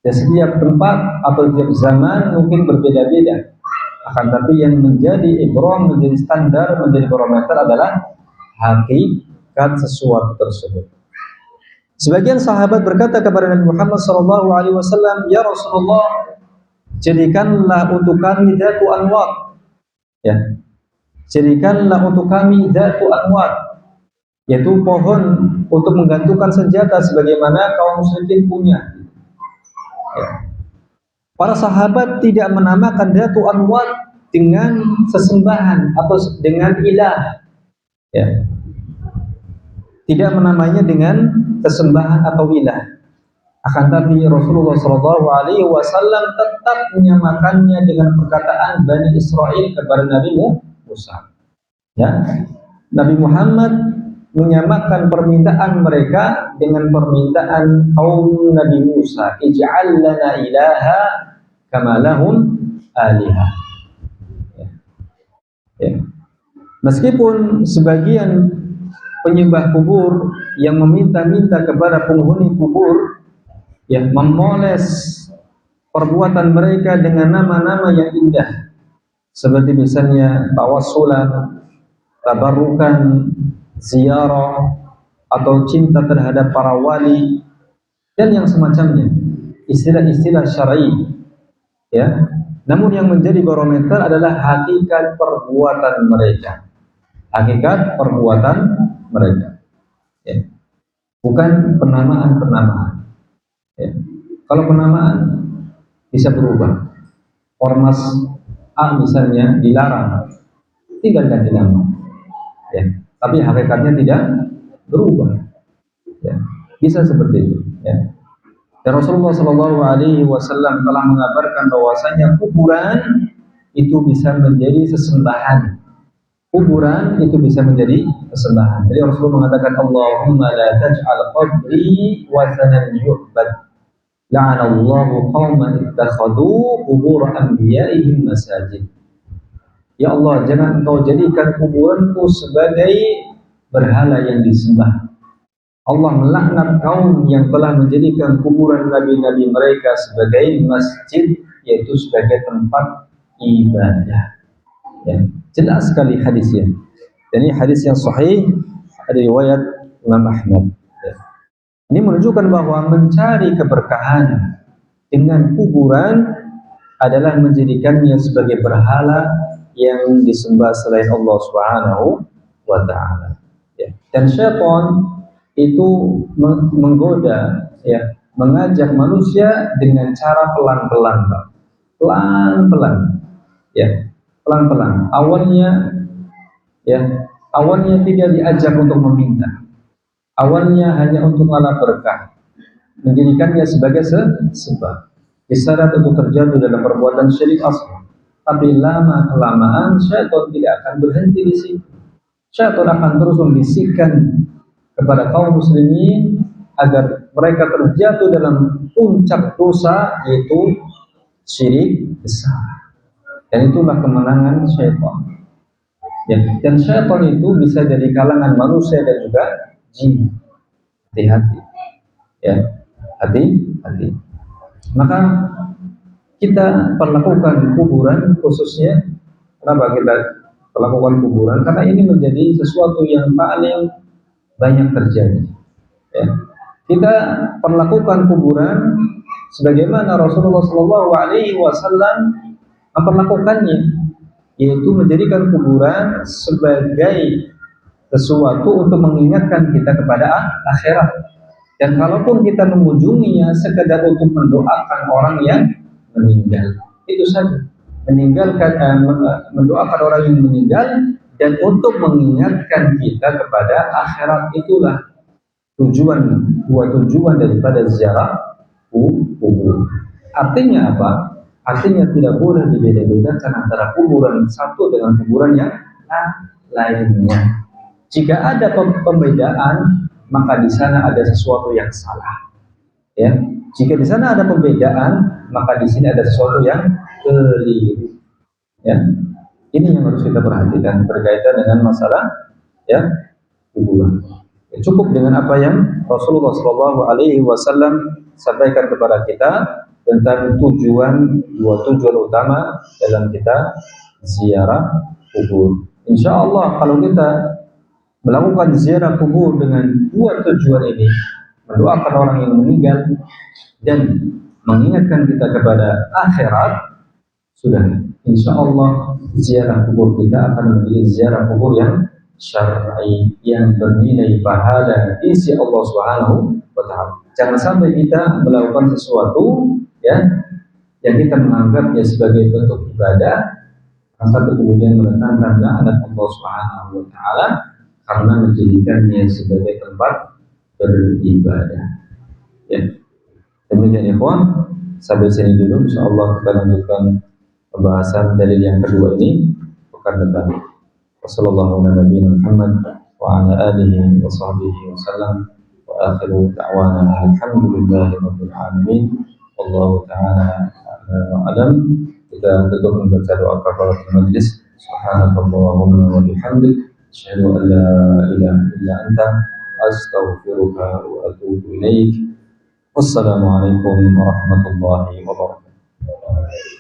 Dan setiap tempat atau setiap zaman mungkin berbeda-beda. Akan tapi yang menjadi ibrah, menjadi standar, menjadi barometer adalah hakikat sesuatu tersebut. Sebagian sahabat berkata kepada Nabi Muhammad SAW, "Ya Rasulullah, jadikanlah untuk kami dzatu anwar." Ya. Jadikanlah untuk kami dzatu anwar, yaitu pohon untuk menggantungkan senjata sebagaimana kaum musyrikin punya. Ya. Para sahabat tidak menamakan dzatu anwar dengan sesembahan atau dengan ilah. Ya. Tidak menamainya dengan sesembahan atau ilah. Akan tapi Rasulullah SAW tetap menyamakannya dengan perkataan Bani Israel kepada Nabi Musa. Ya. Nabi Muhammad menyamakan permintaan mereka dengan permintaan kaum Nabi Musa, ij'al lana ilaha kama lahum alihah. Ya. Ya. Meskipun sebagian penyembah kubur yang meminta-minta kepada penghuni kubur ya memoles perbuatan mereka dengan nama-nama yang indah, seperti misalnya tawassulan, tabarrukan, ziarah, atau cinta terhadap para wali dan yang semacamnya, istilah-istilah syar'i. Ya. Namun yang menjadi barometer adalah hakikat perbuatan mereka. Hakikat perbuatan mereka. Ya. Bukan penamaan-penamaan. Ya. Kalau penamaan bisa berubah. Ormas A misalnya dilarang, tinggal ganti nama. Ya. Tapi hakikatnya tidak berubah. Ya. Bisa seperti itu. Ya. Dan Rasulullah SAW telah mengabarkan bahwasanya kuburan itu bisa menjadi sesembahan. Kuburan itu bisa menjadi sesembahan. Jadi Rasulullah mengatakan, Allahumma la taj'al qabri wasanan yu'bad. La'anallahu qauman ittakhadhu qubur anbiya'ihim masajid. Ya Allah, jangan Engkau jadikan kuburanku sebagai berhala yang disembah. Allah melaknat kaum yang telah menjadikan kuburan nabi-nabi mereka sebagai masjid, yaitu sebagai tempat ibadah. Ya, jelas sekali hadisnya. Dan ini hadis yang sahih dari riwayat Imam Ahmad. Ya. Ini menunjukkan bahwa mencari keberkahan dengan kuburan adalah menjadikannya sebagai berhala yang disembah selain Allah Subhanahu wa taala. Ya. Dan syaitan itu menggoda, ya, mengajak manusia dengan cara pelan-pelan, Pak. Pelan-pelan. Ya, pelan-pelan. Awalnya tidak diajak untuk meminta. Awalnya hanya untuk ala berkah. Menjadikannya sebagai sebab. Isyarat untuk terjatuh dalam perbuatan syirik asghar. Tapi lama kelamaan syaitan tidak akan berhenti di situ. Syaitan akan terus membisikkan kepada kaum muslimin agar mereka terjatuh dalam puncak dosa, yaitu syirik besar. Dan itulah kemenangan syaitan. Ya, dan syaitan itu bisa dari kalangan manusia dan juga jin. Hati-hati. Ya, hati-hati. Maka kita perlakukan kuburan, khususnya kenapa kita perlakukan kuburan? Karena ini menjadi sesuatu yang paling banyak terjadi. Ya. Kita perlakukan kuburan sebagaimana Rasulullah SAW memperlakukannya, yaitu menjadikan kuburan sebagai sesuatu untuk mengingatkan kita kepada akhirat. Dan kalaupun kita mengunjunginya sekedar untuk mendoakan orang yang meninggal, itu saja. Mendoakan orang yang meninggal dan untuk mengingatkan kita kepada akhirat, itulah dua tujuan daripada ziarah kubur. Artinya apa? Artinya tidak boleh dibeda-bedakan antara kuburan satu dengan kuburan yang lainnya. Jika ada pembedaan, maka di sana ada sesuatu yang salah. Ya, jika di sana ada pembedaan, maka di sini ada sesuatu yang keliru. Ya, ini yang harus kita perhatikan berkaitan dengan masalah ya kuburan. Ya, cukup dengan apa yang Rasulullah SAW sampaikan kepada kita tentang dua tujuan utama dalam kita ziarah kubur. Insya Allah kalau kita melakukan ziarah kubur dengan dua tujuan ini, mendoakan orang yang meninggal dan mengingatkan kita kepada akhirat, sudah insya Allah ziarah kubur kita akan menjadi ziarah kubur yang syar'i, yang bernilai pahala di sisi Allah Subhanahu wa taala. Jangan sampai kita melakukan sesuatu ya yang kita menganggapnya sebagai bentuk ibadah, sampai kemudian mendatangkan laknat Allah Subhanahu wa taala karena menjadikannya sebagai tempat beribadah. Ya. Demikian ikhwan, sampai sini dulu, insyaallah kita lanjutkan pembahasan dalil yang kedua ini pekan depan. Wassalamualaikum warahmatullahi wabarakatuh. Wa akhiru da'wana alhamdulillahi rabbil alamin. Wallahu ta'ala a'lam. Kita tutup membaca doa kafaratul majlis. Subhanakallahumma wa bihamdik, asyhadu an la ilaha illa anta, astaghfiruka wa atubu ilaik. Wassalamualaikum warahmatullahi wabarakatuh.